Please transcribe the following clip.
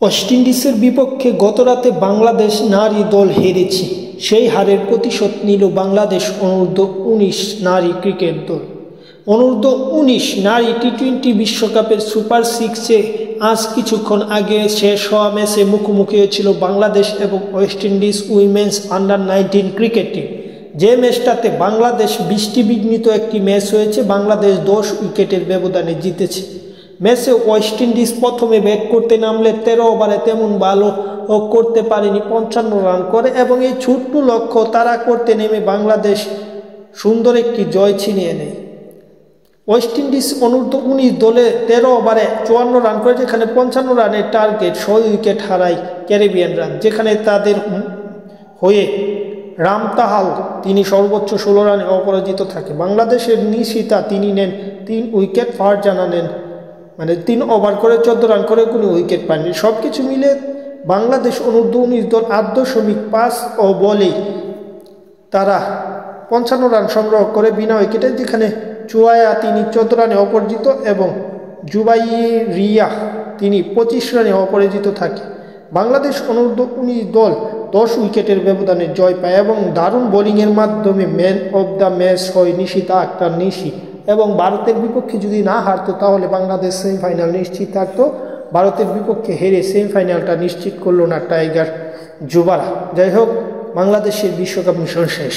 West ইন্ডিজের বিপক্ষে গতরাতে বাংলাদেশ নারী দল হেরেছে। সেই হারের প্রতিশোধ নিল বাংলাদেশ অনূর্ধ্ব-19 নারী ক্রিকেট দল। অনূর্ধ্ব-19 নারী টি-20 বিশ্বকাপের সুপার সিক্সে আজ কিছুক্ষণ আগে শেষ হওয়া ম্যাচে মুখোমুখি হয়েছিল বাংলাদেশ এবং West Indies women's under nineteen cricket team. যে ম্যাচটাতে বাংলাদেশ বৃষ্টিবিঘ্নিত একটি ম্যাচ হয়েছে, বাংলাদেশ 10 উইকেটের ব্যবধানে জিতেছে। ম্যাচে ওয়েস্ট ইন্ডিজ প্রথমে ব্যাট করতে নামলে 13 ওভারে তেমন ভালো করতে পারেনি, 55 রান করে, এবং এই ছোট্ট লক্ষ্য তারা করতে নেমে বাংলাদেশ সুন্দর একটি জয় ছিনিয়ে নেয়। ওয়েস্ট ইন্ডিজ অনূর্ধ্ব-19 দলে 13 ওভারে 54 রান করে, যেখানে 55 রানের টার্গেট, 6 উইকেট হারায় ক্যারিবিয়ানরা, যেখানে তাদের হয়ে রামতাহাল তিনি সর্বোচ্চ 16 রানে অপরাজিত থাকে। বাংলাদেশের নিশিতা তিনি নেন 3 উইকেট, ফারজানা নেন 3 ওভার করে 14 রান করে কোনো উইকেট পাননি। সব কিছু মিলে বাংলাদেশ অনূর্ধ্ব-19 দল 8.5 বলেই তারা 55 রান সংগ্রহ করে বিনা উইকেটে, যেখানে চুয়ায়া তিনি 14 রানে অপরাজিত এবং জুবাইরিয়া তিনি 25 রানে অপরাজিত থাকে। বাংলাদেশ অনূর্ধ্ব-19 দল 10 উইকেটের ব্যবধানে জয় পায় এবং দারুণ বোলিংয়ের মাধ্যমে ম্যান অব দ্য ম্যাচ হয় নিশিতা আক্তার নিশি। এবং ভারতের বিপক্ষে যদি না হারতো তাহলে বাংলাদেশ সেমিফাইনাল নিশ্চিত থাকতো। ভারতের বিপক্ষে হেরে সেমিফাইনালটা নিশ্চিত করলো না টাইগার যুবারা। যাই হোক, বাংলাদেশের বিশ্বকাপ মিশন শেষ।